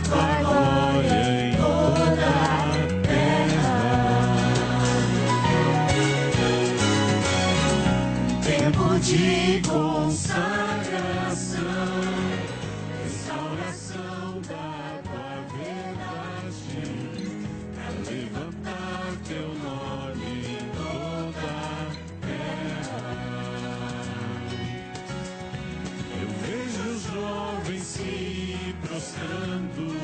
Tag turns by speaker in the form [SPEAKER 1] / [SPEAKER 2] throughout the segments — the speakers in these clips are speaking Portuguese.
[SPEAKER 1] Tua glória em toda a terra. Tempo de consagração, restauração da tua verdade, pra levantar teu nome em toda a terra. Eu vejo os jovens se prostrando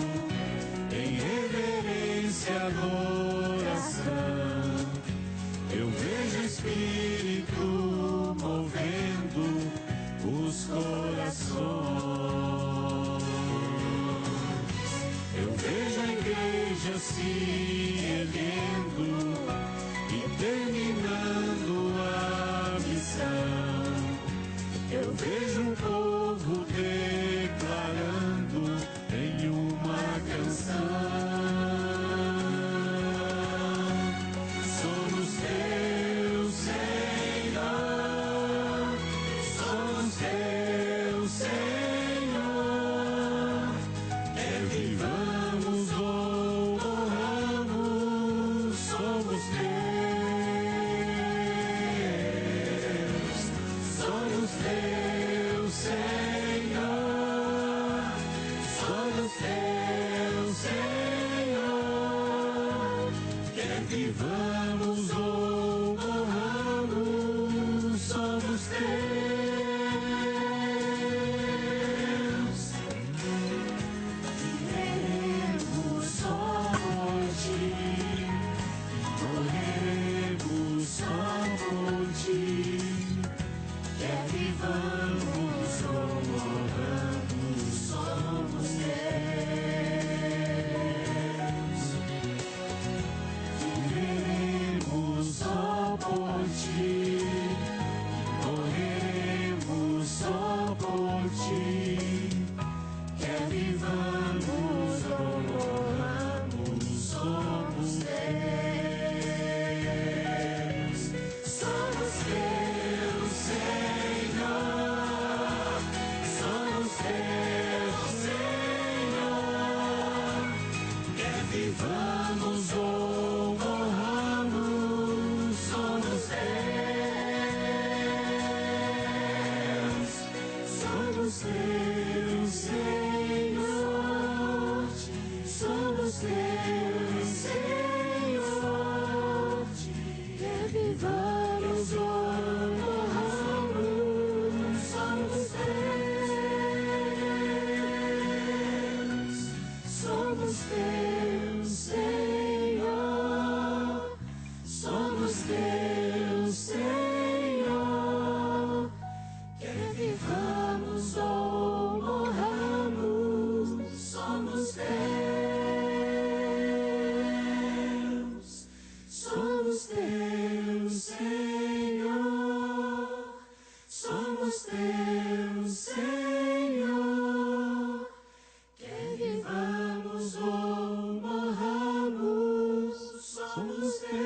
[SPEAKER 1] em reverência e adoração. Eu vejo o Espírito movendo os corações. Eu vejo a igreja se erguendo e terminando a missão. Eu vejo um povo declarando em uma canção: somos teus, Senhor, somos teus, Senhor. Quer vivamos ou morramos, somos teus. Somos teus, Senhor. Somos teus, Senhor. Quer vivamos ou morramos, somos teus. Viveremos só por ti, morreremos só por ti. Quer vivamos ou morramos, somos teus. Viveremos só por ti, morreremos só por ti. Quer vivamos ou morramos, somos teus. Somos teus, Senhor. Somos teus, Senhor. Quer vivamos ou morramos, somos teus. Somos teus, Senhor. Somos teus, Senhor. Quer vivamos ou morramos, somos teus. Somos teus, Senhor. Somos teus, Senhor. Quer vivamos ou morramos, somos teus. Somos teus, Senhor. Somos teus, Senhor. Quer vivamos ou morramos, somos teus.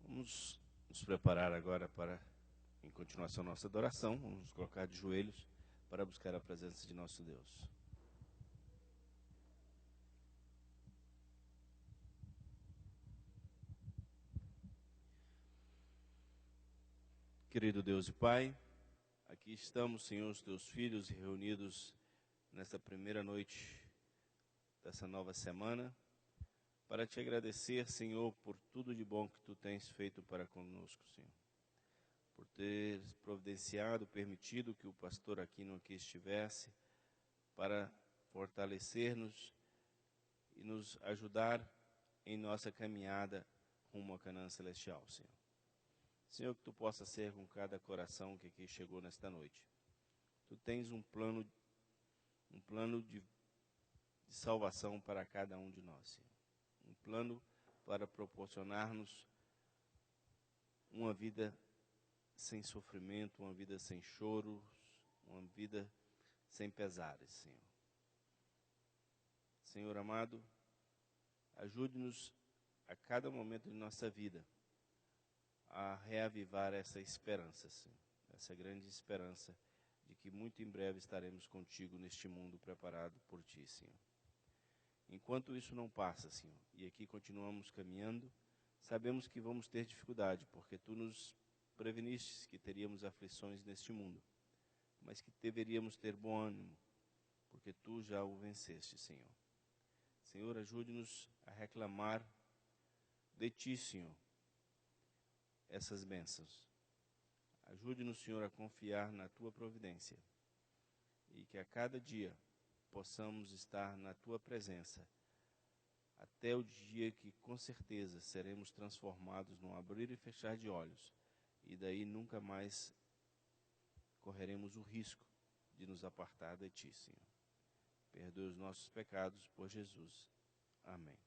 [SPEAKER 2] Vamos nos preparar agora para, em continuação, nossa adoração. Vamos nos colocar de joelhos para buscar a presença de nosso Deus. Querido Deus e Pai, aqui estamos, Senhor, os teus filhos reunidos nesta primeira noite dessa nova semana, para te agradecer, Senhor, por tudo de bom que tu tens feito para conosco, Senhor. Por ter providenciado, permitido que o pastor Aquino aqui estivesse, para fortalecer-nos e nos ajudar em nossa caminhada rumo a Canaã Celestial, Senhor. Senhor, que tu possa ser com cada coração que aqui chegou nesta noite. Tu tens um plano de salvação para cada um de nós, Senhor. Um plano para proporcionar-nos uma vida sem sofrimento, uma vida sem choros, uma vida sem pesares, Senhor. Senhor amado, ajude-nos a cada momento de nossa vida, a reavivar essa esperança, Senhor, essa grande esperança de que muito em breve estaremos contigo neste mundo preparado por Ti, Senhor. Enquanto isso não passa, Senhor, e aqui continuamos caminhando, sabemos que vamos ter dificuldade, porque Tu nos prevenistes que teríamos aflições neste mundo, mas que deveríamos ter bom ânimo, porque Tu já o venceste, Senhor. Senhor, ajude-nos a reclamar de Ti, Senhor, essas bênçãos. Ajude-nos, Senhor, a confiar na Tua providência e que a cada dia possamos estar na Tua presença até o dia que, com certeza, seremos transformados num abrir e fechar de olhos e daí nunca mais correremos o risco de nos apartar de Ti, Senhor. Perdoe os nossos pecados por Jesus. Amém.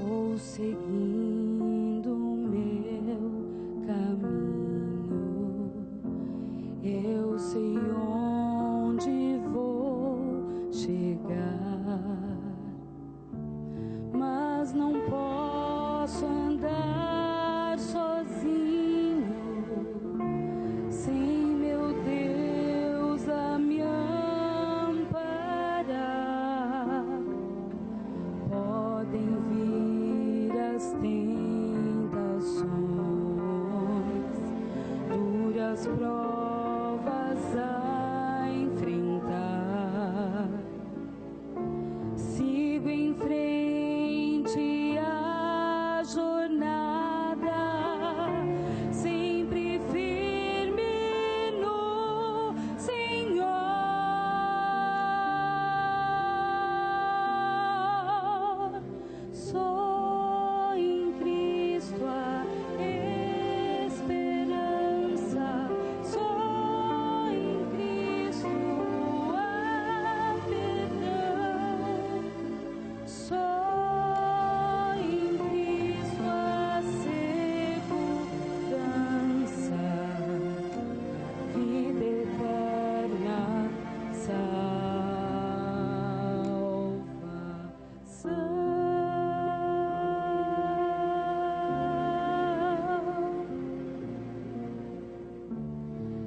[SPEAKER 3] Vou seguindo o meu caminho, eu sei onde vou chegar, mas não posso andar sozinho, sem meu Deus a me amparar. Podem vir as tentações, duras provas a enfrentar. Sigo em frente a jornada, sempre firme no Senhor. Só em Cristo a esperança, só em Cristo a perdão, só em Cristo a segurança, vida eterna, salvação.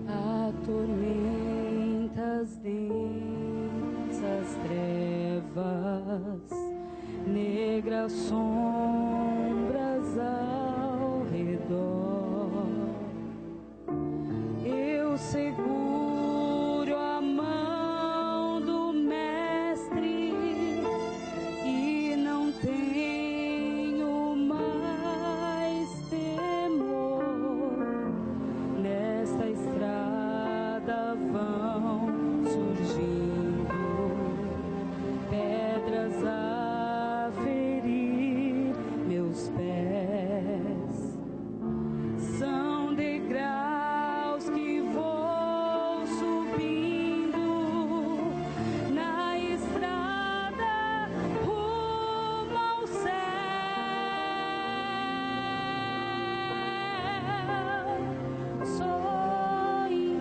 [SPEAKER 3] Há tormentas densas trevas, negras sombras ao redor. Eu seguro a mão do Mestre e não tenho mais temor. Nesta estrada vão surgindo pedras a ferir meus pés. São degraus que vou subindo na estrada rumo ao céu. Só em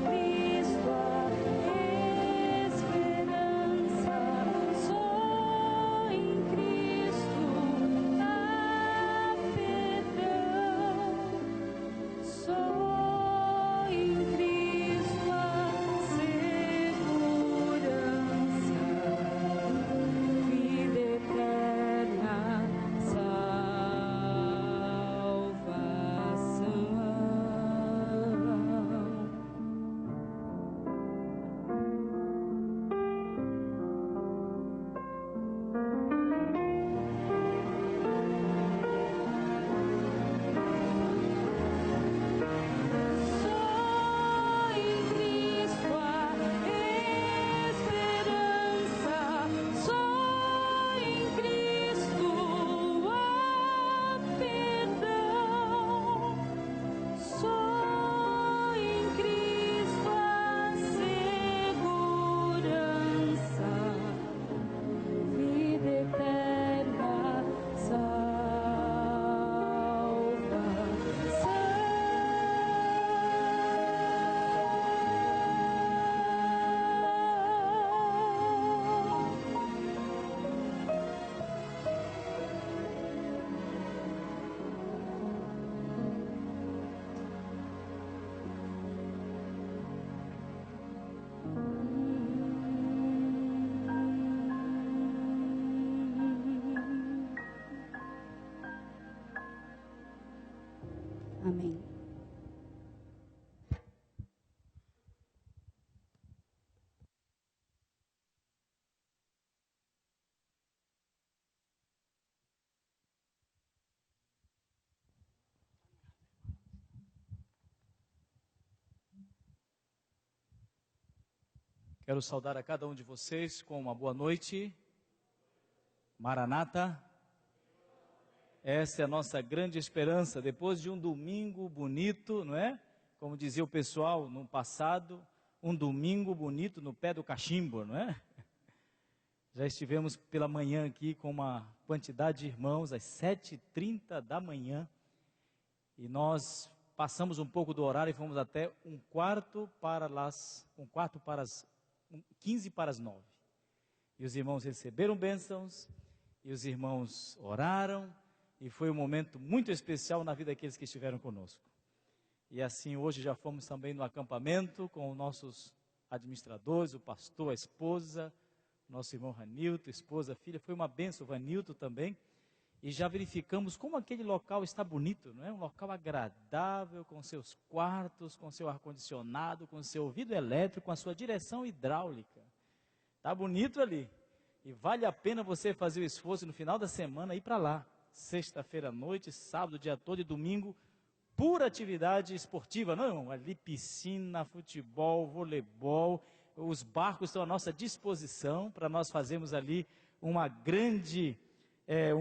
[SPEAKER 4] Quero saudar a cada um de vocês com uma boa noite. Maranata. Essa é a nossa grande esperança, depois de um domingo bonito, não é? Como dizia o pessoal no passado, um domingo bonito no pé do cachimbo, não é? Já estivemos pela manhã aqui com uma quantidade de irmãos, às 7h30 da manhã, e nós passamos um pouco do horário e fomos até 15 para as 9. E os irmãos receberam bênçãos, e os irmãos oraram, e foi um momento muito especial na vida daqueles que estiveram conosco. E assim, hoje já fomos também no acampamento com os nossos administradores, o pastor, a esposa, nosso irmão Ranilton, esposa, filha. Foi uma bênção, o Vanilton também. E já verificamos como aquele local está bonito, não é? Um local agradável, com seus quartos, com seu ar-condicionado, com seu vidro elétrico, com a sua direção hidráulica. Está bonito ali. E vale a pena você fazer o esforço no final da semana ir para lá. Sexta-feira à noite, sábado, dia todo e domingo, pura atividade esportiva, não, irmão? Ali piscina, futebol, voleibol, os barcos estão à nossa disposição para nós fazermos ali um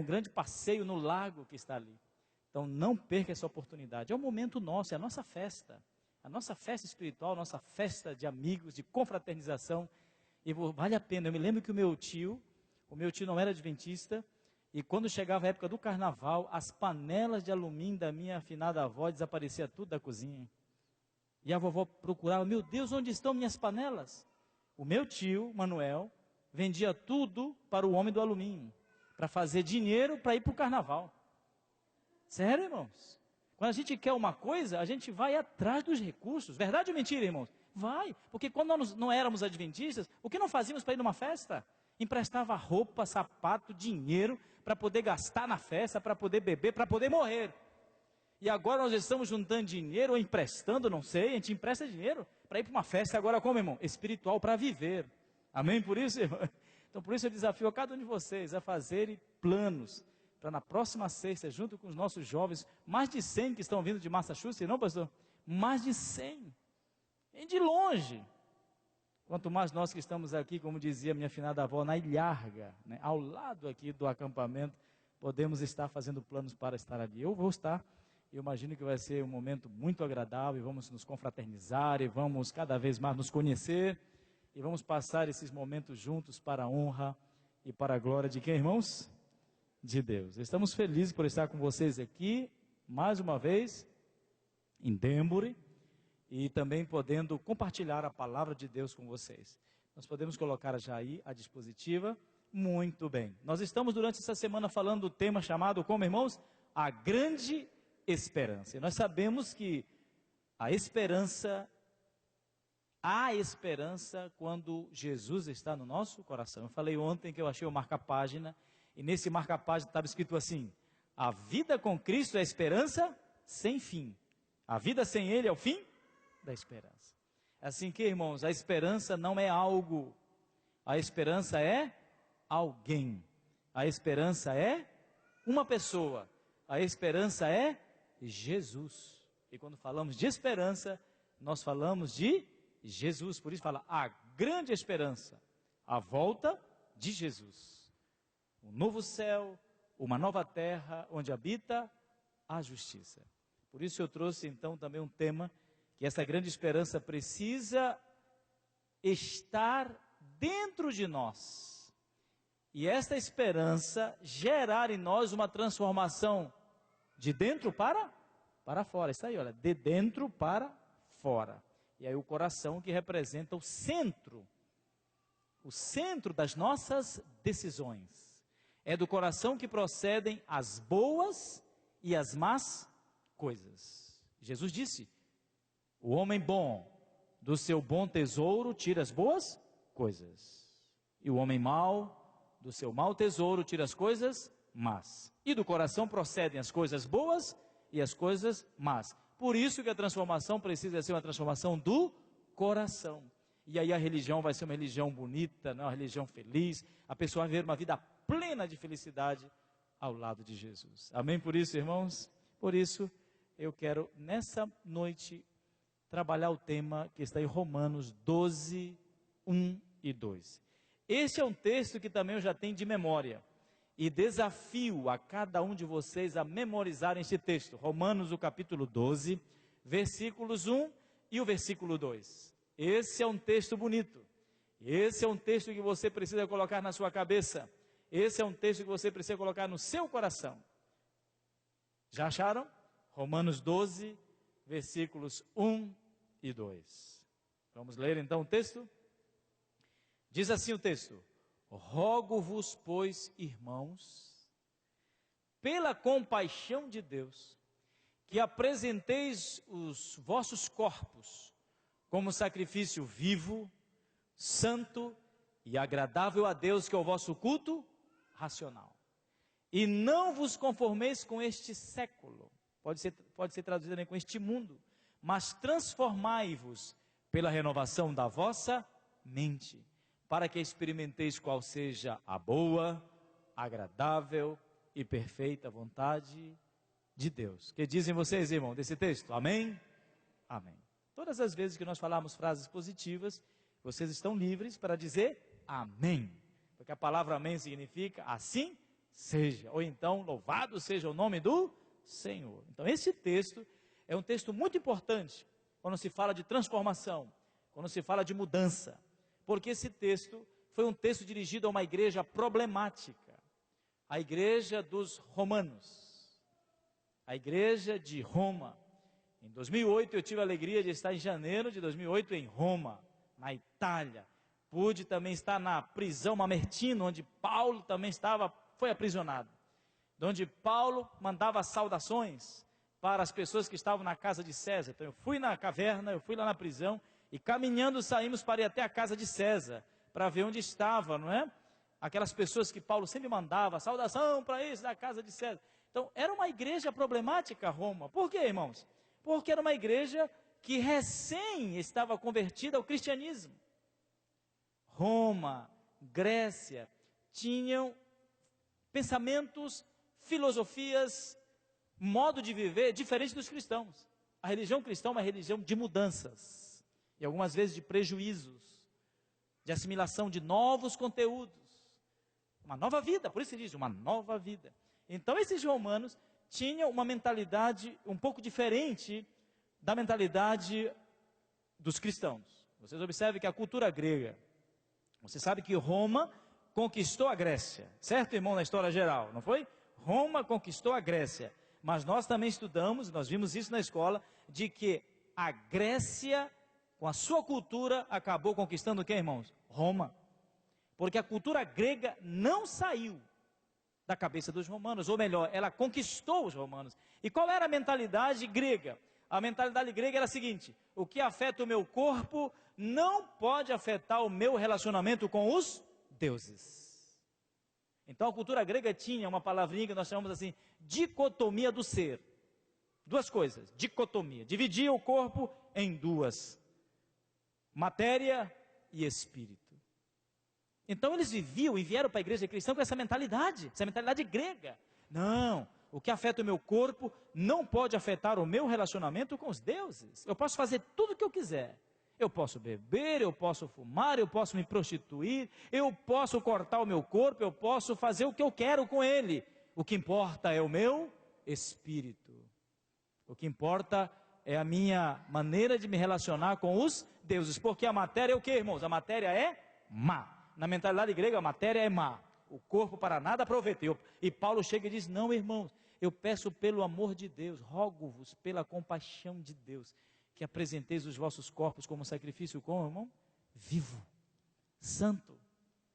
[SPEAKER 4] grande passeio no lago que está ali. Então não perca essa oportunidade, é o momento nosso, é a nossa festa espiritual, a nossa festa de amigos, de confraternização, e vale a pena. Eu me lembro que o meu tio não era adventista, e quando chegava a época do carnaval, as panelas de alumínio da minha afinada avó desaparecia tudo da cozinha. E a vovó procurava, meu Deus, onde estão minhas panelas? O meu tio, Manuel, vendia tudo para o homem do alumínio, para fazer dinheiro para ir para o carnaval. Sério, irmãos? Quando a gente quer uma coisa, a gente vai atrás dos recursos. Verdade ou mentira, irmãos? Vai, porque quando nós não éramos adventistas, o que não fazíamos para ir numa festa? Emprestava roupa, sapato, dinheiro, para poder gastar na festa, para poder beber, para poder morrer. E agora nós estamos juntando dinheiro, ou emprestando, não sei, a gente empresta dinheiro para ir para uma festa agora como, irmão? Espiritual, para viver. Amém por isso, irmão? Então por isso eu desafio a cada um de vocês a fazerem planos, para na próxima sexta, junto com os nossos jovens, mais de 100 que estão vindo de Massachusetts, não, pastor? Mais de 100. Vem de longe. Quanto mais nós que estamos aqui, como dizia minha afinada avó, na Ilharga, né, ao lado aqui do acampamento, podemos estar fazendo planos para estar ali. Eu vou estar, eu imagino que vai ser um momento muito agradável, e vamos nos confraternizar, e vamos cada vez mais nos conhecer, e vamos passar esses momentos juntos para a honra e para a glória de quem, irmãos? De Deus. Estamos felizes por estar com vocês aqui, mais uma vez, em Denbury, e também podendo compartilhar a palavra de Deus com vocês. Nós podemos colocar já aí a dispositiva. Muito bem. Nós estamos durante essa semana falando do tema chamado, como, irmãos? A grande esperança. E nós sabemos que há esperança quando Jesus está no nosso coração. Eu falei ontem que eu achei o marca-página, e nesse marca-página estava escrito assim: a vida com Cristo é a esperança sem fim. A vida sem Ele é o fim da esperança. Assim que, irmãos, a esperança não é algo, a esperança é alguém, a esperança é uma pessoa, a esperança é Jesus. E quando falamos de esperança, nós falamos de Jesus. Por isso fala a grande esperança, a volta de Jesus, um novo céu, uma nova terra onde habita a justiça. Por isso eu trouxe então também um tema que essa grande esperança precisa estar dentro de nós, e esta esperança gerar em nós uma transformação de dentro para fora. Está aí, olha, de dentro para fora. E aí o coração que representa o centro das nossas decisões. É do coração que procedem as boas e as más coisas. Jesus disse: o homem bom, do seu bom tesouro, tira as boas coisas. E o homem mau, do seu mau tesouro, tira as coisas más. E do coração procedem as coisas boas e as coisas más. Por isso que a transformação precisa ser uma transformação do coração. E aí a religião vai ser uma religião bonita, não? Uma religião feliz. A pessoa vai viver uma vida plena de felicidade ao lado de Jesus. Amém por isso, irmãos? Por isso, eu quero nessa noite trabalhar o tema que está em Romanos 12, 1 e 2. Esse é um texto que também eu já tenho de memória. E desafio a cada um de vocês a memorizar este texto. Romanos, o capítulo 12, versículos 1 e o versículo 2. Esse é um texto bonito. Esse é um texto que você precisa colocar na sua cabeça. Esse é um texto que você precisa colocar no seu coração. Já acharam? Romanos 12, versículos 1 e 2. Vamos ler então o texto? Diz assim o texto: rogo-vos, pois, irmãos, pela compaixão de Deus, que apresenteis os vossos corpos como sacrifício vivo, santo e agradável a Deus, que é o vosso culto racional. E não vos conformeis com este século, pode ser traduzido também com este mundo, mas transformai-vos pela renovação da vossa mente, para que experimenteis qual seja a boa, agradável e perfeita vontade de Deus. Que dizem vocês, irmão, desse texto? Amém? Amém. Todas as vezes que nós falarmos frases positivas, vocês estão livres para dizer amém. Porque a palavra amém significa assim seja. Ou então, louvado seja o nome do Senhor. Então, esse texto é um texto muito importante quando se fala de transformação, quando se fala de mudança. Porque esse texto foi um texto dirigido a uma igreja problemática, a igreja dos romanos, a igreja de Roma. Em 2008 eu tive a alegria de estar em janeiro de 2008 em Roma, na Itália. Pude também estar na prisão Mamertino, onde Paulo também foi aprisionado. Onde Paulo mandava saudações para as pessoas que estavam na casa de César. Então eu fui na caverna, eu fui lá na prisão, e caminhando saímos para ir até a casa de César, para ver onde estava, não é? Aquelas pessoas que Paulo sempre mandava, saudação para isso da casa de César. Então, era uma igreja problemática, Roma. Por quê, irmãos? Porque era uma igreja que recém estava convertida ao cristianismo. Roma, Grécia, tinham pensamentos, filosofias, modo de viver diferente dos cristãos. A religião cristã é uma religião de mudanças. E algumas vezes de prejuízos, de assimilação de novos conteúdos, uma nova vida, por isso se diz, uma nova vida. Então esses romanos tinham uma mentalidade um pouco diferente da mentalidade dos cristãos. Vocês observem que a cultura grega, você sabe que Roma conquistou a Grécia, certo, irmão, na história geral, não foi? Roma conquistou a Grécia, mas nós também estudamos, nós vimos isso na escola, de que a Grécia, com a sua cultura, acabou conquistando quem, irmãos? Roma. Porque a cultura grega não saiu da cabeça dos romanos, ou melhor, ela conquistou os romanos. E qual era a mentalidade grega? A mentalidade grega era a seguinte: o que afeta o meu corpo não pode afetar o meu relacionamento com os deuses. Então a cultura grega tinha uma palavrinha que nós chamamos assim, dicotomia do ser. Duas coisas, dicotomia, dividia o corpo em duas: matéria e espírito. Então eles viviam e vieram para a igreja cristã com essa mentalidade grega. Não, o que afeta o meu corpo não pode afetar o meu relacionamento com os deuses. Eu posso fazer tudo o que eu quiser. Eu posso beber, eu posso fumar, eu posso me prostituir, eu posso cortar o meu corpo, eu posso fazer o que eu quero com ele. O que importa é o meu espírito. O que importa é a minha maneira de me relacionar com os deuses. Porque a matéria é o que, irmãos? A matéria é má. Na mentalidade grega, a matéria é má. O corpo para nada aproveita. E Paulo chega e diz: não, irmãos, eu peço pelo amor de Deus, rogo-vos pela compaixão de Deus, que apresenteis os vossos corpos como sacrifício, como, irmão? Vivo, santo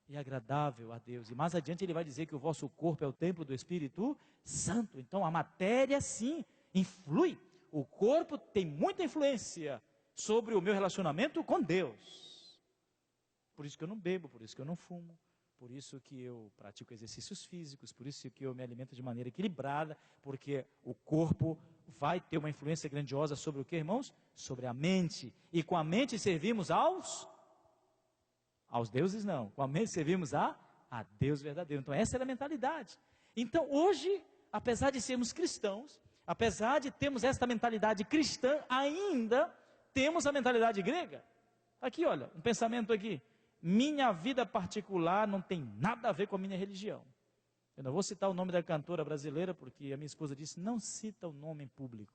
[SPEAKER 4] e agradável a Deus. E mais adiante ele vai dizer que o vosso corpo é o templo do Espírito Santo. Então a matéria sim influi. O corpo tem muita influência sobre o meu relacionamento com Deus. Por isso que eu não bebo, por isso que eu não fumo, por isso que eu pratico exercícios físicos, por isso que eu me alimento de maneira equilibrada, porque o corpo vai ter uma influência grandiosa sobre o que, irmãos? Sobre a mente. E com a mente servimos aos deuses não, com a mente servimos a Deus verdadeiro. Então essa era a mentalidade. Então hoje, apesar de sermos cristãos, apesar de termos esta mentalidade cristã, ainda temos a mentalidade grega. Aqui olha, um pensamento aqui. minha vida particular não tem nada a ver com a minha religião. Eu não vou citar o nome da cantora brasileira, porque a minha esposa disse, não cita o nome em público.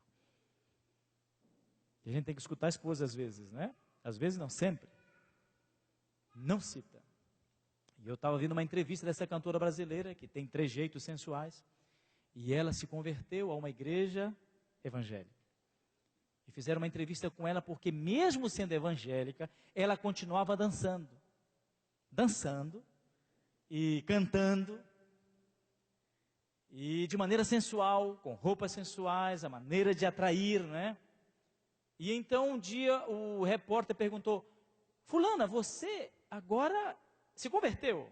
[SPEAKER 4] E a gente tem que escutar a esposa às vezes, né? Às vezes não, sempre. Não cita. E eu estava vendo uma entrevista dessa cantora brasileira, que tem trejeitos sensuais, e ela se converteu a uma igreja evangélica. E fizeram uma entrevista com ela, porque mesmo sendo evangélica, ela continuava dançando. Dançando, e cantando, e de maneira sensual, com roupas sensuais, a maneira de atrair, né? E então um dia o repórter perguntou, fulana, você agora se converteu?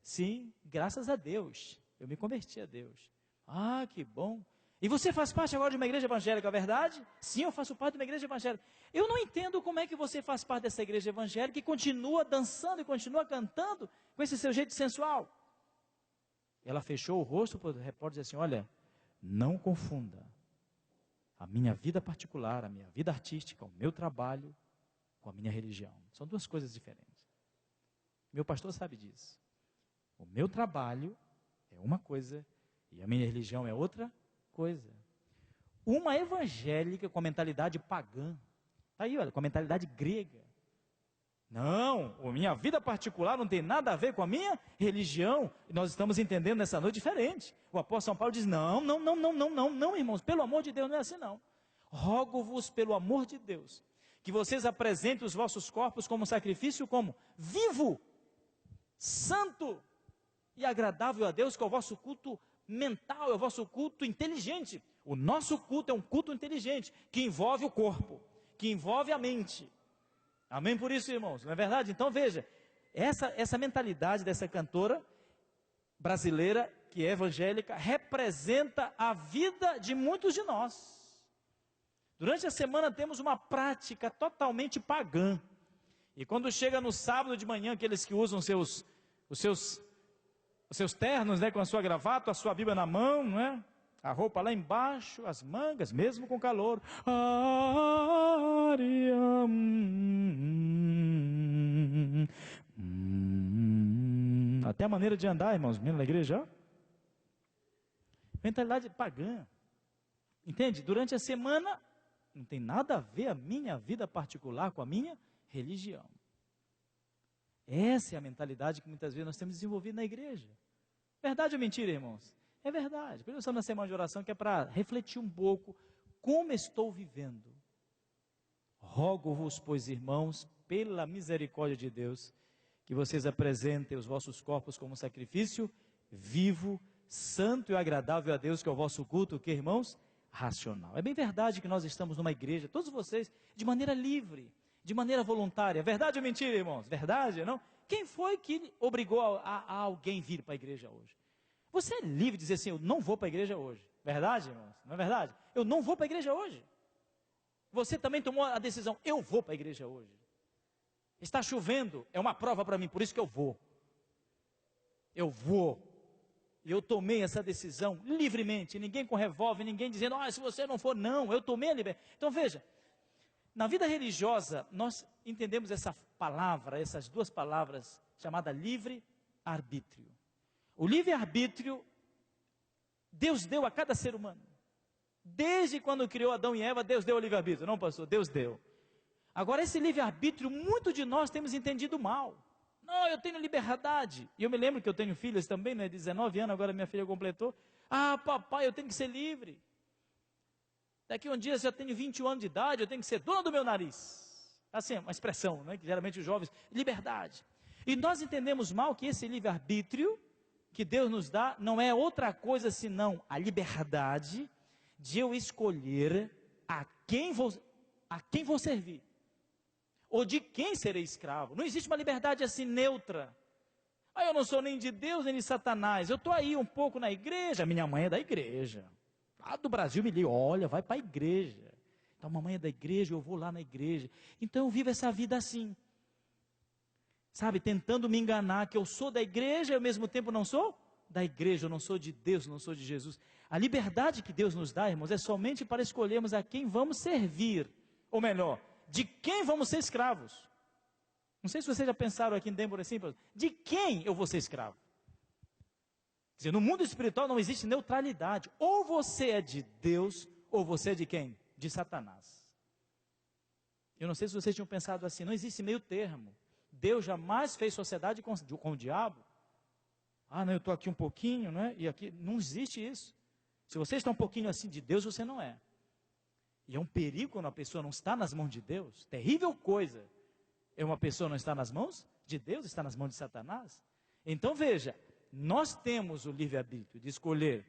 [SPEAKER 4] Sim, graças a Deus, eu me converti a Deus. Ah, que bom. E você faz parte agora de uma igreja evangélica, é verdade? Sim, eu faço parte de uma igreja evangélica. Eu não entendo como é que você faz parte dessa igreja evangélica e continua dançando e continua cantando com esse seu jeito sensual. Ela fechou o rosto para o repórter e disse assim, olha, não confunda a minha vida particular, a minha vida artística, o meu trabalho com a minha religião. São duas coisas diferentes. Meu pastor sabe disso. O meu trabalho é uma coisa e a minha religião é outra coisa. Uma evangélica com a mentalidade pagã, está aí, olha, com a mentalidade grega. Não, a minha vida particular não tem nada a ver com a minha religião. E nós estamos entendendo nessa noite diferente. O apóstolo São Paulo diz, não, irmãos, pelo amor de Deus, não é assim não. Rogo-vos pelo amor de Deus, que vocês apresentem os vossos corpos como sacrifício, como vivo, santo e agradável a Deus, que é o vosso culto mental, é o vosso culto inteligente. O nosso culto é um culto inteligente, que envolve o corpo, que envolve a mente. Amém por isso, irmãos, não é verdade? Então veja, essa mentalidade dessa cantora brasileira, que é evangélica, representa a vida de muitos de nós. Durante a semana temos uma prática totalmente pagã. E quando chega no sábado de manhã, aqueles que usam os seus ternos, né, com a sua gravata, a sua Bíblia na mão, não é? A roupa lá embaixo, as mangas, mesmo com calor. Até a maneira de andar, irmãos, na igreja, ó. Mentalidade pagã. Entende? Durante a semana, não tem nada a ver a minha vida particular com a minha religião. Essa é a mentalidade que muitas vezes nós temos desenvolvido na igreja. Verdade ou mentira, irmãos? É verdade. Por isso nós estamos na semana de oração, que é para refletir um pouco como estou vivendo. Rogo-vos, pois, irmãos, pela misericórdia de Deus, que vocês apresentem os vossos corpos como sacrifício vivo, santo e agradável a Deus, que é o vosso culto, que, irmãos? Racional. É bem verdade que nós estamos numa igreja, todos vocês, de maneira livre, de maneira voluntária. Verdade ou mentira, irmãos? Verdade, não? Quem foi que obrigou a alguém vir para a igreja hoje? Você é livre de dizer assim, eu não vou para a igreja hoje. Verdade, irmãos? Não é verdade? Eu não vou para a igreja hoje. Você também tomou a decisão, eu vou para a igreja hoje. Está chovendo, é uma prova para mim, por isso que eu vou. Eu vou. E eu tomei essa decisão livremente, ninguém com revólver, ninguém dizendo, se você não for, não, eu tomei a liberdade. Então veja, na vida religiosa, nós entendemos essa palavra, essas duas palavras, chamada livre-arbítrio. O livre-arbítrio, Deus deu a cada ser humano. Desde quando criou Adão e Eva, Deus deu o livre-arbítrio. Não, pastor? Deus deu. Agora, esse livre-arbítrio, muito de nós temos entendido mal. Não, eu tenho liberdade. E eu me lembro que eu tenho filhas também, né? 19 anos, agora minha filha completou. Papai, eu tenho que ser livre. Daqui um dia, se eu tenho 21 anos de idade, eu tenho que ser dono do meu nariz. Assim, uma expressão, né? Que geralmente os jovens, liberdade. E nós entendemos mal que esse livre-arbítrio que Deus nos dá não é outra coisa senão a liberdade de eu escolher a quem vou servir, ou de quem serei escravo. Não existe uma liberdade assim neutra. Eu não sou nem de Deus nem de Satanás, eu estou aí um pouco na igreja, minha mãe é da igreja, lá do Brasil me liga, olha, vai para a igreja, então mamãe é da igreja, eu vou lá na igreja, então eu vivo essa vida assim, sabe, tentando me enganar, que eu sou da igreja e ao mesmo tempo não sou da igreja, eu não sou de Deus, não sou de Jesus. A liberdade que Deus nos dá, irmãos, é somente para escolhermos a quem vamos servir, ou melhor, de quem vamos ser escravos. Não sei se vocês já pensaram aqui em Denver assim, de quem eu vou ser escravo? Quer dizer, no mundo espiritual não existe neutralidade. Ou você é de Deus, ou você é de quem? De Satanás. Eu não sei se vocês tinham pensado assim, não existe meio termo. Deus jamais fez sociedade com o diabo. Ah, não, eu estou aqui um pouquinho, não é? E aqui, não existe isso. Se você está um pouquinho assim de Deus, você não é. E é um perigo quando a pessoa não está nas mãos de Deus. Terrível coisa. É uma pessoa não estar nas mãos de Deus, está nas mãos de Satanás. Então veja, nós temos o livre-arbítrio de escolher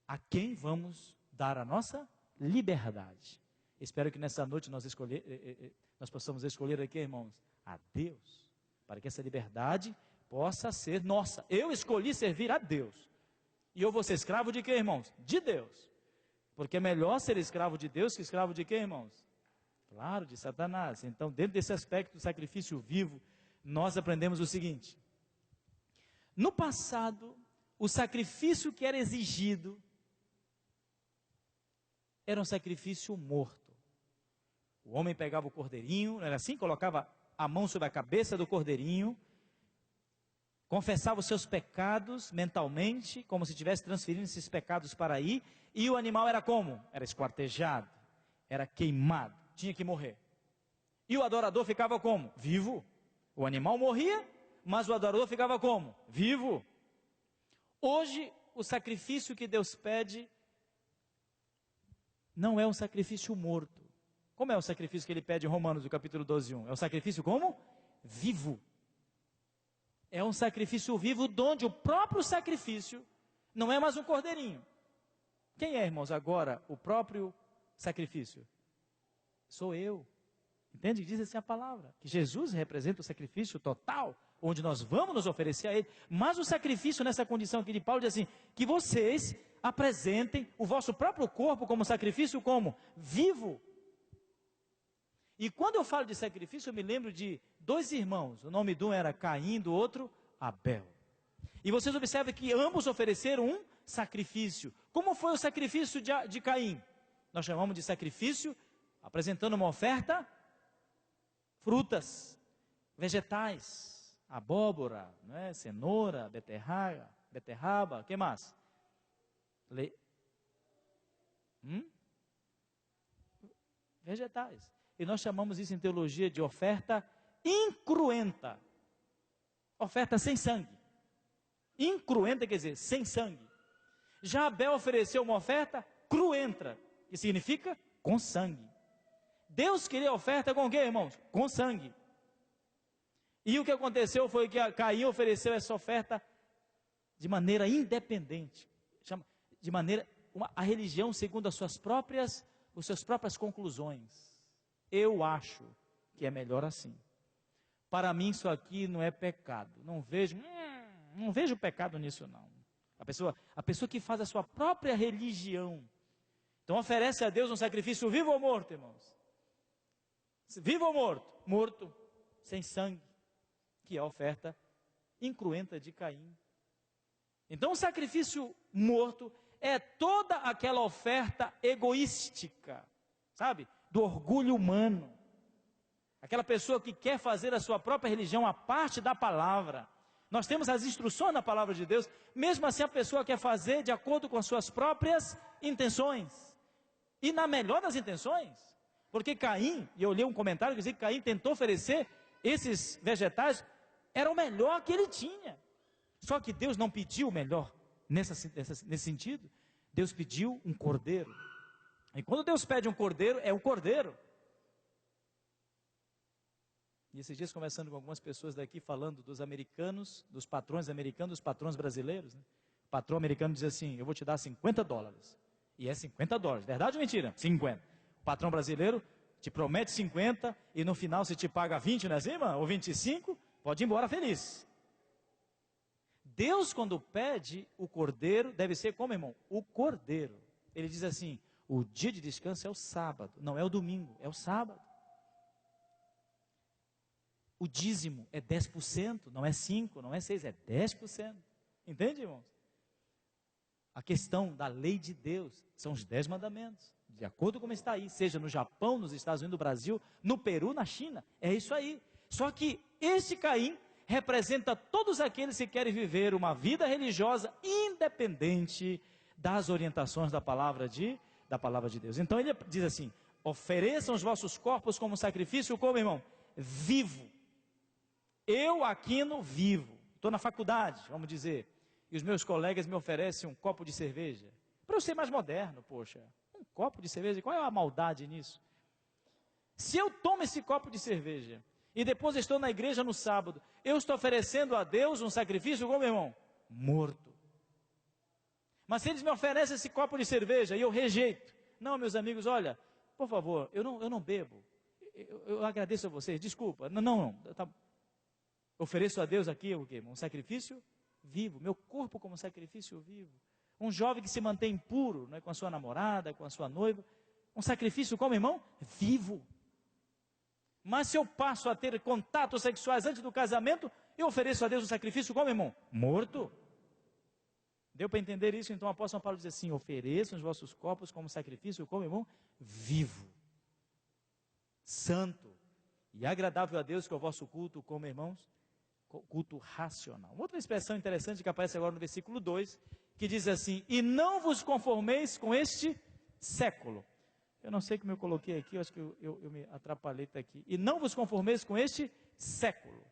[SPEAKER 4] a quem vamos dar a nossa liberdade. Espero que nessa noite nós possamos escolher aqui, irmãos, a Deus, para que essa liberdade possa ser nossa. Eu escolhi servir a Deus. E eu vou ser escravo de quê, irmãos? De Deus. Porque é melhor ser escravo de Deus que escravo de quê, irmãos? Claro, de Satanás. Então, dentro desse aspecto do sacrifício vivo, nós aprendemos o seguinte. No passado, o sacrifício que era exigido era um sacrifício morto. O homem pegava o cordeirinho, não era assim? Colocava a mão sobre a cabeça do cordeirinho, confessava os seus pecados mentalmente, como se estivesse transferindo esses pecados para aí, e o animal era como? Era esquartejado, era queimado, tinha que morrer. E o adorador ficava como? Vivo. O animal morria, mas o adorador ficava como? Vivo. Hoje, o sacrifício que Deus pede não é um sacrifício morto. Como é o sacrifício que ele pede em Romanos, no capítulo 12, 1? É um sacrifício como? Vivo. É um sacrifício vivo, onde o próprio sacrifício não é mais um cordeirinho. Quem é, irmãos, agora o próprio sacrifício? Sou eu. Entende? Diz assim a palavra, que Jesus representa o sacrifício total, onde nós vamos nos oferecer a Ele. Mas o sacrifício nessa condição aqui de Paulo diz assim, que vocês apresentem o vosso próprio corpo como sacrifício, como? Vivo. E quando eu falo de sacrifício, eu me lembro de dois irmãos. O nome de um era Caim, do outro, Abel. E vocês observam que ambos ofereceram um sacrifício. Como foi o sacrifício de Caim? Nós chamamos de sacrifício, apresentando uma oferta, frutas, vegetais, abóbora, né? Cenoura, beterraba, o que mais? Vegetais. E nós chamamos isso em teologia de oferta incruenta. Oferta sem sangue. Incruenta quer dizer sem sangue. Já Abel ofereceu uma oferta cruenta, que significa com sangue. Deus queria oferta com o quê, irmãos? Com sangue. E o que aconteceu foi que Caim ofereceu essa oferta de maneira independente. De maneira, a religião segundo as suas próprias conclusões. Eu acho que é melhor assim. Para mim isso aqui não é pecado. Não vejo pecado nisso não. A pessoa que faz a sua própria religião. Então oferece a Deus um sacrifício vivo ou morto, irmãos? Vivo ou morto? Morto, sem sangue, que é a oferta incruenta de Caim. Então o sacrifício morto é toda aquela oferta egoística, sabe? Do orgulho humano. Aquela pessoa que quer fazer a sua própria religião a parte da palavra. Nós temos as instruções na palavra de Deus, mesmo assim a pessoa quer fazer de acordo com as suas próprias intenções. E na melhor das intenções, porque Caim, e eu li um comentário que dizia que Caim tentou oferecer esses vegetais, era o melhor que ele tinha. Só que Deus não pediu o melhor nesse sentido. Deus pediu um cordeiro. E quando Deus pede um cordeiro, é um cordeiro. E esses dias conversando com algumas pessoas daqui, falando dos americanos, dos patrões americanos, dos patrões brasileiros, né? O patrão americano diz assim, eu vou te dar $50. E é $50, verdade ou mentira? 50. O patrão brasileiro te promete 50 e no final se te paga 20, não é assim, irmão? Ou 25, pode ir embora feliz. Deus, quando pede o cordeiro, deve ser como, irmão? O cordeiro. Ele diz assim, o dia de descanso é o sábado, não é o domingo, é o sábado. O dízimo é 10%, não é 5%, não é 6%, é 10%. Entende, irmãos? A questão da lei de Deus são os 10 mandamentos. De acordo com como está aí, seja no Japão, nos Estados Unidos, no Brasil, no Peru, na China. É isso aí. Só que este Caim representa todos aqueles que querem viver uma vida religiosa independente das orientações da palavra de Deus. Então ele diz assim: ofereçam os vossos corpos como sacrifício, como, irmão? Vivo. Eu, Aquino, vivo. Estou na faculdade, vamos dizer, e os meus colegas me oferecem um copo de cerveja. Para eu ser mais moderno, poxa, um copo de cerveja, qual é a maldade nisso? Se eu tomo esse copo de cerveja e depois estou na igreja no sábado, eu estou oferecendo a Deus um sacrifício, como, irmão? Morto. Mas se eles me oferecem esse copo de cerveja e eu rejeito, não, meus amigos, olha, por favor, eu não bebo, eu agradeço a vocês, desculpa, não, tá, ofereço a Deus aqui o quê? Um sacrifício vivo, meu corpo como sacrifício vivo. Um jovem que se mantém puro, né, com a sua namorada, com a sua noiva, um sacrifício como, irmão? Vivo. Mas se eu passo a ter contatos sexuais antes do casamento, eu ofereço a Deus um sacrifício como, irmão? Morto. Deu para entender isso? Então o apóstolo Paulo diz assim: ofereçam os vossos corpos como sacrifício, como, irmão? Vivo, santo e agradável a Deus, que é o vosso culto, como, irmãos? Culto racional. Uma outra expressão interessante que aparece agora no versículo 2, que diz assim: e não vos conformeis com este século. Eu não sei como eu coloquei aqui, eu acho que eu me atrapalhei aqui. E não vos conformeis com este século,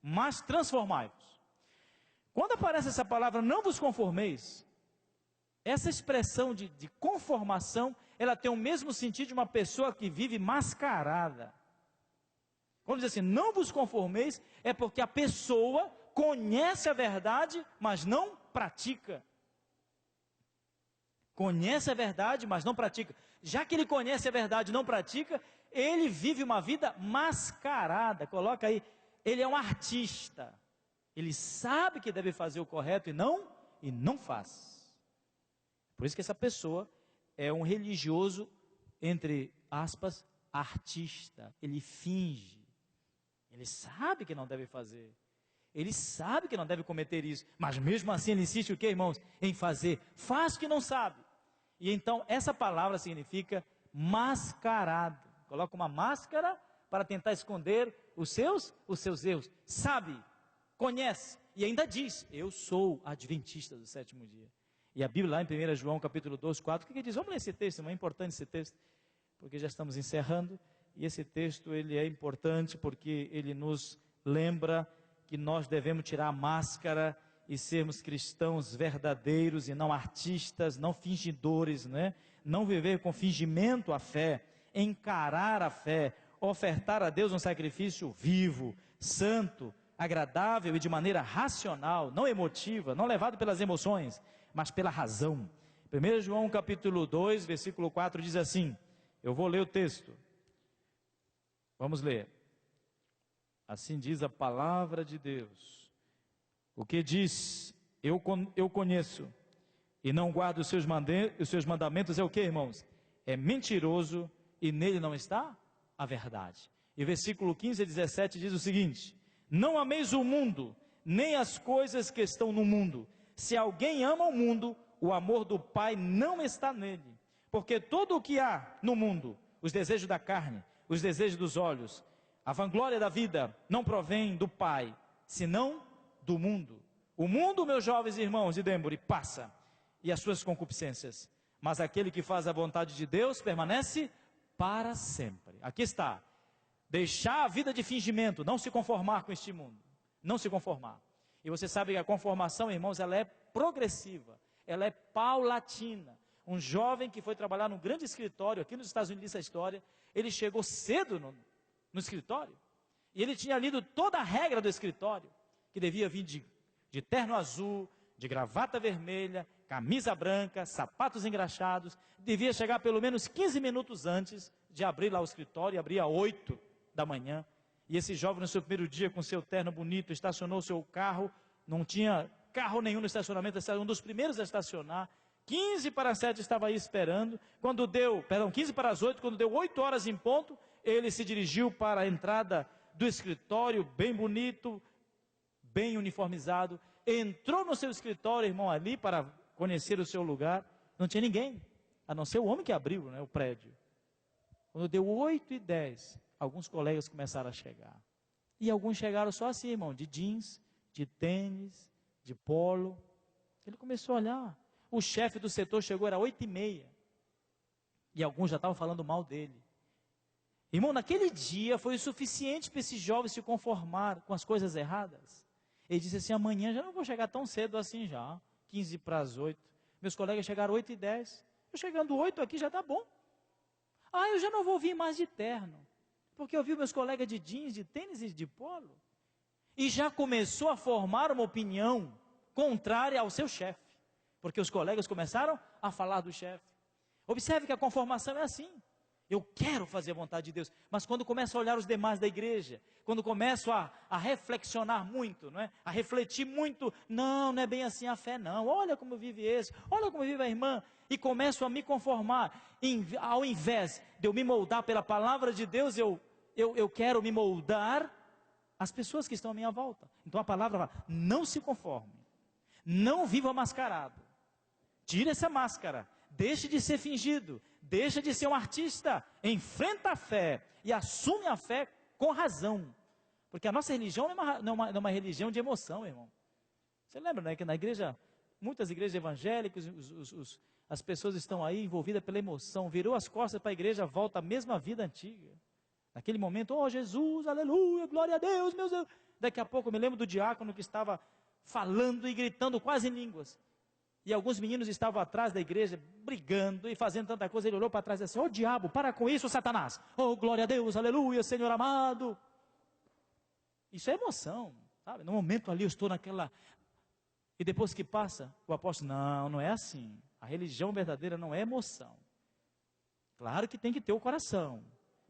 [SPEAKER 4] mas transformai-vos. Quando aparece essa palavra, não vos conformeis, essa expressão de conformação, ela tem o mesmo sentido de uma pessoa que vive mascarada. Quando diz assim, não vos conformeis, é porque a pessoa conhece a verdade, mas não pratica. Conhece a verdade, mas não pratica. Já que ele conhece a verdade e não pratica, ele vive uma vida mascarada. Coloca aí, ele é um artista. Ele sabe que deve fazer o correto e não faz. Por isso que essa pessoa é um religioso, entre aspas, artista. Ele finge. Ele sabe que não deve fazer. Ele sabe que não deve cometer isso. Mas mesmo assim ele insiste o que, irmãos? Em fazer. Faz que não sabe. E então essa palavra significa mascarado. Coloca uma máscara para tentar esconder os seus erros. Sabe, conhece e ainda diz: eu sou adventista do sétimo dia. E a Bíblia lá em 1 João capítulo 2, 4, o que diz? Vamos ler esse texto, é importante esse texto, porque já estamos encerrando. E esse texto ele é importante porque ele nos lembra que nós devemos tirar a máscara e sermos cristãos verdadeiros e não artistas, não fingidores, né? Não viver com fingimento a fé, encarar a fé, ofertar a Deus um sacrifício vivo, santo, agradável e de maneira racional, não emotiva, não levado pelas emoções, mas pela razão. 1 João capítulo 2, versículo 4 diz assim, eu vou ler o texto, vamos ler. Assim diz a palavra de Deus. O que diz, eu conheço, e não guardo os seus mandamentos, é o que, irmãos? É mentiroso, e nele não está a verdade. E versículo 15 e 17 diz o seguinte, não ameis o mundo, nem as coisas que estão no mundo. Se alguém ama o mundo, o amor do Pai não está nele. Porque tudo o que há no mundo, os desejos da carne, os desejos dos olhos, a vanglória da vida, não provém do Pai, senão do mundo. O mundo, meus jovens irmãos e Dêmbore, passa, e as suas concupiscências. Mas aquele que faz a vontade de Deus permanece para sempre. Aqui está. Deixar a vida de fingimento, não se conformar com este mundo. Não se conformar. E você sabe que a conformação, irmãos, ela é progressiva. Ela é paulatina. Um jovem que foi trabalhar num grande escritório, aqui nos Estados Unidos, essa história, ele chegou cedo no escritório. E ele tinha lido toda a regra do escritório, que devia vir de terno azul, de gravata vermelha, camisa branca, sapatos engraxados. Devia chegar pelo menos 15 minutos antes de abrir lá o escritório, e abria 8 da manhã. E esse jovem no seu primeiro dia com seu terno bonito, estacionou o seu carro, não tinha carro nenhum no estacionamento, era um dos primeiros a estacionar. 15 para 7 estava aí esperando, 15 para as 8, quando deu 8 horas em ponto, ele se dirigiu para a entrada do escritório, bem bonito, bem uniformizado, entrou no seu escritório, irmão, ali para conhecer o seu lugar, não tinha ninguém, a não ser o homem que abriu, né, o prédio. Quando deu 8h10, alguns colegas começaram a chegar. E alguns chegaram só assim, irmão, de jeans, de tênis, de polo. Ele começou a olhar. O chefe do setor chegou, era 8h30. E alguns já estavam falando mal dele. Irmão, naquele dia foi o suficiente para esse jovem se conformar com as coisas erradas. Ele disse assim, amanhã já não vou chegar tão cedo assim já, 15 para as 8. Meus colegas chegaram 8h10. Eu chegando 8 aqui já está bom. Ah, eu já não vou vir mais de terno. Porque eu vi meus colegas de jeans, de tênis e de polo. E já começou a formar uma opinião contrária ao seu chefe. Porque os colegas começaram a falar do chefe. Observe que a conformação é assim. Eu quero fazer a vontade de Deus, mas quando começo a olhar os demais da igreja, quando começo a reflexionar muito, não é? A refletir muito, não é bem assim a fé não, olha como vive esse, olha como vive a irmã, e começo a me conformar, ao invés de eu me moldar pela palavra de Deus, eu quero me moldar as pessoas que estão à minha volta. Então a palavra fala, não se conforme, não viva mascarado, tire essa máscara, deixe de ser fingido, deixa de ser um artista, enfrenta a fé e assume a fé com razão. Porque a nossa religião não é uma religião de emoção, irmão. Você lembra, né, que na igreja, muitas igrejas evangélicas, as pessoas estão aí envolvidas pela emoção, virou as costas para a igreja, volta à mesma vida antiga. Naquele momento, oh Jesus, aleluia, glória a Deus, meu Deus. Daqui a pouco eu me lembro do diácono que estava falando e gritando quase em línguas. E alguns meninos estavam atrás da igreja, brigando e fazendo tanta coisa. Ele olhou para trás e disse assim, diabo, para com isso, Satanás. Oh, glória a Deus, aleluia, Senhor amado. Isso é emoção, sabe? No momento ali eu estou naquela... E depois que passa, o apóstolo, não é assim. A religião verdadeira não é emoção. Claro que tem que ter o coração.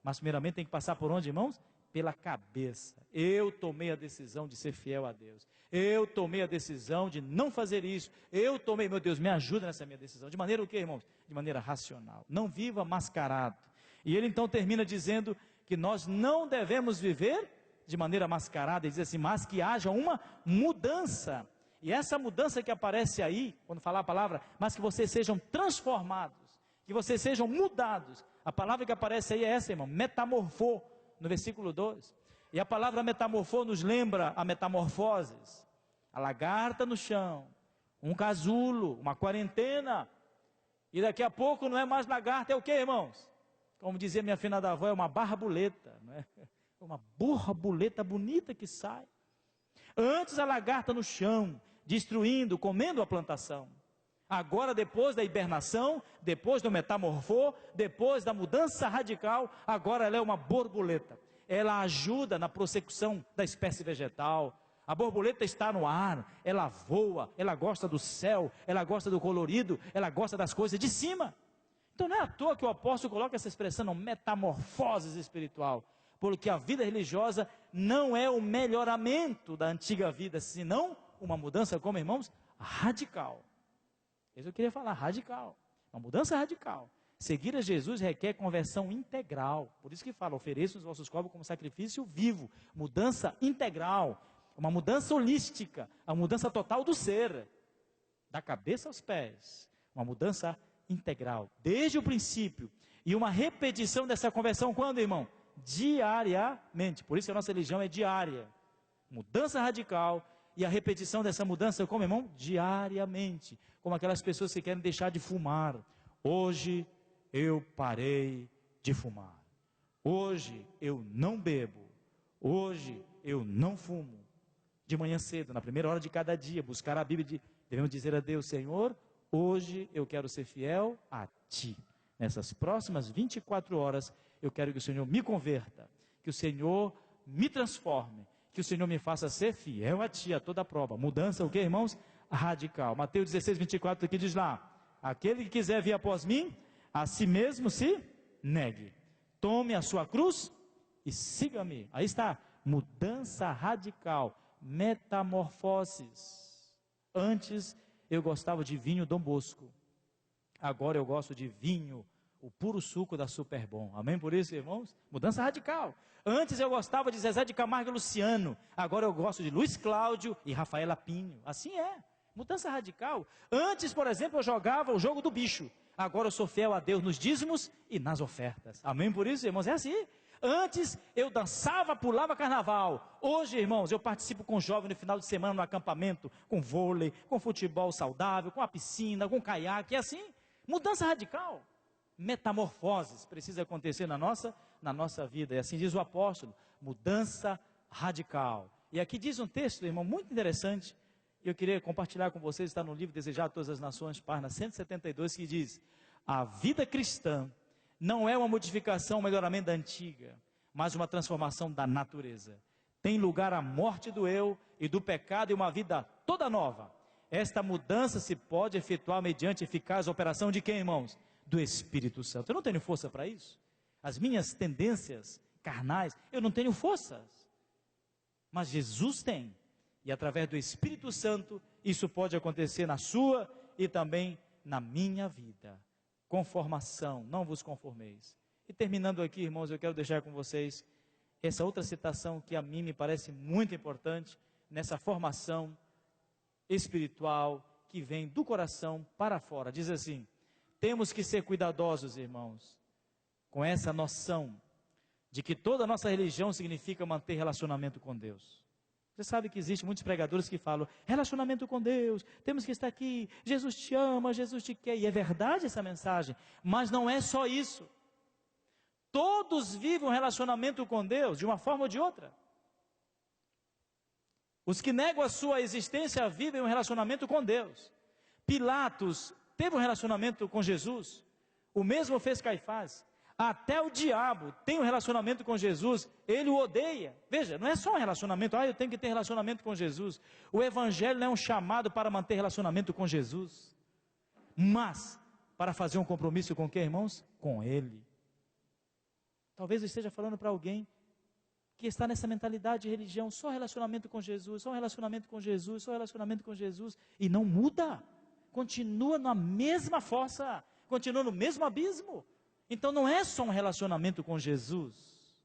[SPEAKER 4] Mas primeiramente tem que passar por onde, irmãos? Pela cabeça. Eu tomei a decisão de ser fiel a Deus. Eu tomei a decisão de não fazer isso. Eu tomei, meu Deus, me ajuda nessa minha decisão. De maneira o quê, irmãos? De maneira racional. Não viva mascarado. E ele então termina dizendo que nós não devemos viver de maneira mascarada. Ele diz assim, mas que haja uma mudança. E essa mudança que aparece aí, quando falar a palavra, mas que vocês sejam transformados, que vocês sejam mudados. A palavra que aparece aí é essa, irmão, metamorfô. No versículo 2, e a palavra metamorfô nos lembra a metamorfoses, a lagarta no chão, um casulo, uma quarentena, e daqui a pouco não é mais lagarta, é o que, irmãos? Como dizia minha finada avó, é uma borboleta, não é? Uma borboleta bonita que sai. Antes a lagarta no chão, destruindo, comendo a plantação. Agora, depois da hibernação, depois do metamorfô, depois da mudança radical, agora ela é uma borboleta. Ela ajuda na prossecução da espécie vegetal. A borboleta está no ar, ela voa, ela gosta do céu, ela gosta do colorido, ela gosta das coisas de cima. Então não é à toa que o apóstolo coloca essa expressão, não, metamorfose espiritual. Porque a vida religiosa não é o melhoramento da antiga vida, senão uma mudança, como irmãos, radical. Isso eu queria falar, radical, uma mudança radical. Seguir a Jesus requer conversão integral, por isso que fala, ofereçam os vossos corpos como sacrifício vivo, mudança integral, uma mudança holística, a mudança total do ser, da cabeça aos pés, uma mudança integral, desde o princípio, e uma repetição dessa conversão, quando, irmão? Diariamente, por isso que a nossa religião é diária, mudança radical, e a repetição dessa mudança, como, irmão? Diariamente, como aquelas pessoas que querem deixar de fumar. Hoje eu parei de fumar. Hoje eu não bebo. Hoje eu não fumo. De manhã cedo, na primeira hora de cada dia, buscar a Bíblia, devemos dizer a Deus, Senhor, hoje eu quero ser fiel a Ti. Nessas próximas 24 horas, eu quero que o Senhor me converta, que o Senhor me transforme, que o Senhor me faça ser fiel a Ti, a toda prova. Mudança, o que, irmãos? Radical. Mateus 16, 24, aqui diz lá, aquele que quiser vir após mim, a si mesmo se negue. Tome a sua cruz e siga-me. Aí está, mudança radical, metamorfoses. Antes eu gostava de vinho Dom Bosco. Agora eu gosto de vinho, o puro suco da Superbom. Amém por isso, irmãos? Mudança radical. Antes eu gostava de Zezé de Camargo e Luciano. Agora eu gosto de Luiz Cláudio e Rafaela Pinho. Assim é. Mudança radical. Antes, por exemplo, eu jogava o jogo do bicho. Agora eu sou fiel a Deus nos dízimos e nas ofertas. Amém por isso, irmãos? É assim. Antes eu dançava, pulava carnaval. Hoje, irmãos, eu participo com jovens no final de semana no acampamento, com vôlei, com futebol saudável, com a piscina, com caiaque, e assim, mudança radical. Metamorfoses precisa acontecer na nossa vida, e assim diz o apóstolo, mudança radical. E aqui diz um texto, irmão, muito interessante, e eu queria compartilhar com vocês, está no livro Desejar a Todas as Nações, página 172, que diz: a vida cristã não é uma modificação, um melhoramento da antiga, mas uma transformação da natureza. Tem lugar a morte do eu e do pecado e uma vida toda nova. Esta mudança se pode efetuar mediante eficaz operação de quem, irmãos? Do Espírito Santo. Eu não tenho força para isso. As minhas tendências carnais, eu não tenho forças. Mas Jesus tem. E através do Espírito Santo, isso pode acontecer na sua e também na minha vida. Conformação, não vos conformeis. E terminando aqui, irmãos, eu quero deixar com vocês essa outra citação que a mim me parece muito importante nessa formação espiritual que vem do coração para fora. Diz assim: temos que ser cuidadosos, irmãos, com essa noção de que toda a nossa religião significa manter relacionamento com Deus. Você sabe que existem muitos pregadores que falam, relacionamento com Deus, temos que estar aqui, Jesus te ama, Jesus te quer, e é verdade essa mensagem, mas não é só isso. Todos vivem um relacionamento com Deus, de uma forma ou de outra. Os que negam a sua existência vivem um relacionamento com Deus. Pilatos teve um relacionamento com Jesus, o mesmo fez Caifás. Até o diabo tem um relacionamento com Jesus, ele o odeia. Veja, não é só um relacionamento, eu tenho que ter relacionamento com Jesus. O evangelho não é um chamado para manter relacionamento com Jesus, mas para fazer um compromisso com quem, irmãos? Com Ele. Talvez eu esteja falando para alguém que está nessa mentalidade de religião, só relacionamento com Jesus, só relacionamento com Jesus, só relacionamento com Jesus, e não muda, continua na mesma fossa, continua no mesmo abismo. Então não é só um relacionamento com Jesus.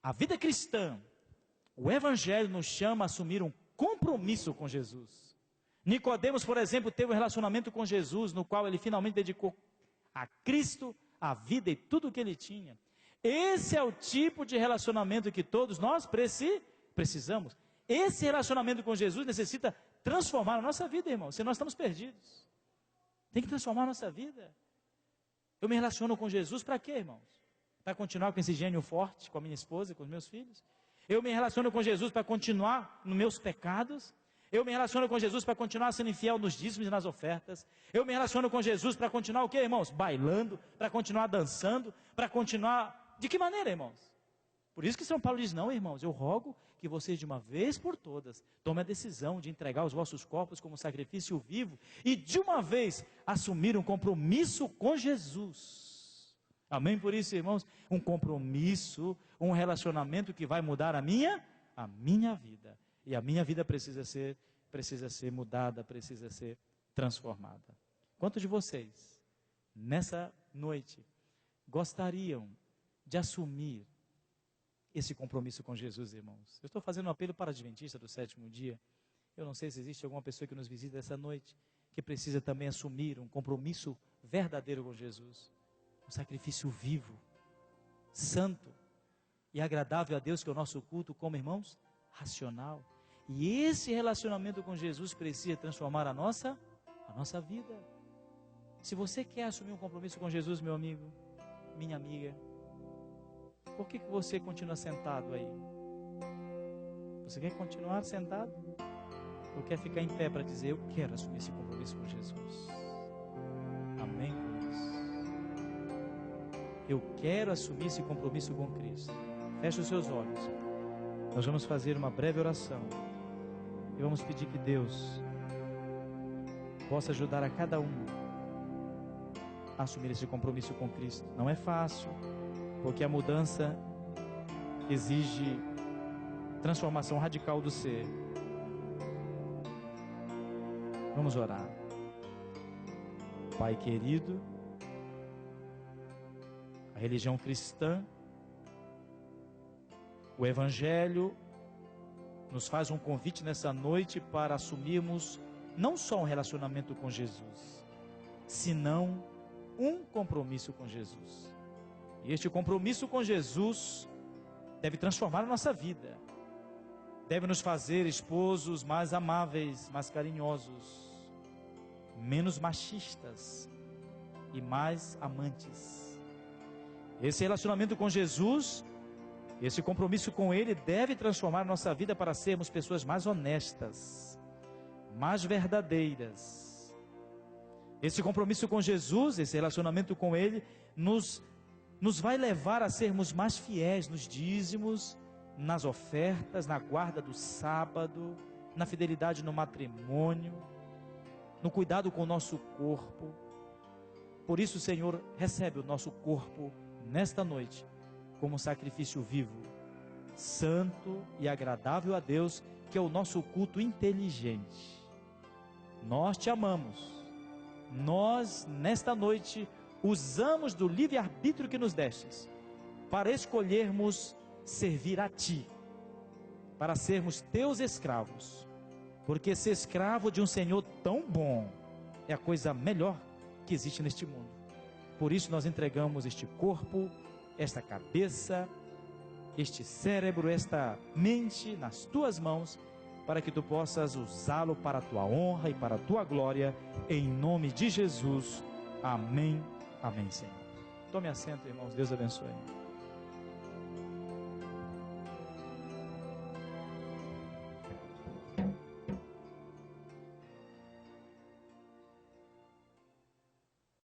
[SPEAKER 4] A vida cristã, o evangelho nos chama a assumir um compromisso com Jesus. Nicodemos, por exemplo, teve um relacionamento com Jesus, no qual ele finalmente dedicou a Cristo a vida e tudo o que ele tinha. Esse é o tipo de relacionamento que todos nós precisamos. Esse relacionamento com Jesus necessita transformar a nossa vida, irmão, senão nós estamos perdidos. Tem que transformar a nossa vida. Eu me relaciono com Jesus para quê, irmãos? Para continuar com esse gênio forte, com a minha esposa, com os meus filhos? Eu me relaciono com Jesus para continuar nos meus pecados? Eu me relaciono com Jesus para continuar sendo infiel nos dízimos e nas ofertas? Eu me relaciono com Jesus para continuar o quê, irmãos? Bailando, para continuar dançando, para continuar... De que maneira, irmãos? Por isso que São Paulo diz, não, irmãos, eu rogo que vocês de uma vez por todas tomem a decisão de entregar os vossos corpos como sacrifício vivo e de uma vez assumir um compromisso com Jesus. Amém? Por isso, irmãos, um compromisso, um relacionamento que vai mudar a minha vida. E a minha vida precisa ser mudada, precisa ser transformada. Quantos de vocês, nessa noite, gostariam de assumir esse compromisso com Jesus, irmãos? Eu estou fazendo um apelo para a Adventista do sétimo dia. Eu não sei se existe alguma pessoa que nos visita essa noite, que precisa também assumir um compromisso verdadeiro com Jesus. Um sacrifício vivo, santo e agradável a Deus, que é o nosso culto, como, irmãos, racional. E esse relacionamento com Jesus precisa transformar a nossa vida. Se você quer assumir um compromisso com Jesus, meu amigo, minha amiga, por que você continua sentado aí? Você quer continuar sentado? Ou quer ficar em pé para dizer, eu quero assumir esse compromisso com Jesus? Amém, queridos? Eu quero assumir esse compromisso com Cristo. Feche os seus olhos. Nós vamos fazer uma breve oração. E vamos pedir que Deus possa ajudar a cada um a assumir esse compromisso com Cristo. Não é fácil, porque a mudança exige transformação radical do ser. Vamos orar. Pai querido, a religião cristã, o Evangelho nos faz um convite nessa noite para assumirmos não só um relacionamento com Jesus, senão um compromisso com Jesus. E este compromisso com Jesus deve transformar a nossa vida. Deve nos fazer esposos mais amáveis, mais carinhosos, menos machistas e mais amantes. Esse relacionamento com Jesus, esse compromisso com Ele deve transformar a nossa vida para sermos pessoas mais honestas, mais verdadeiras. Esse compromisso com Jesus, esse relacionamento com Ele, nos vai levar a sermos mais fiéis nos dízimos, nas ofertas, na guarda do sábado, na fidelidade no matrimônio, no cuidado com o nosso corpo. Por isso, Senhor, recebe o nosso corpo nesta noite como sacrifício vivo, santo e agradável a Deus, que é o nosso culto inteligente. Nós te amamos. Nós, nesta noite, usamos do livre-arbítrio que nos destes para escolhermos servir a Ti, para sermos Teus escravos, porque ser escravo de um Senhor tão bom é a coisa melhor que existe neste mundo. Por isso nós entregamos este corpo, esta cabeça, este cérebro, esta mente nas Tuas mãos, para que Tu possas usá-lo para a Tua honra e para a Tua glória, em nome de Jesus. Amém. Amém, Senhor. Tome assento, irmãos. Deus abençoe.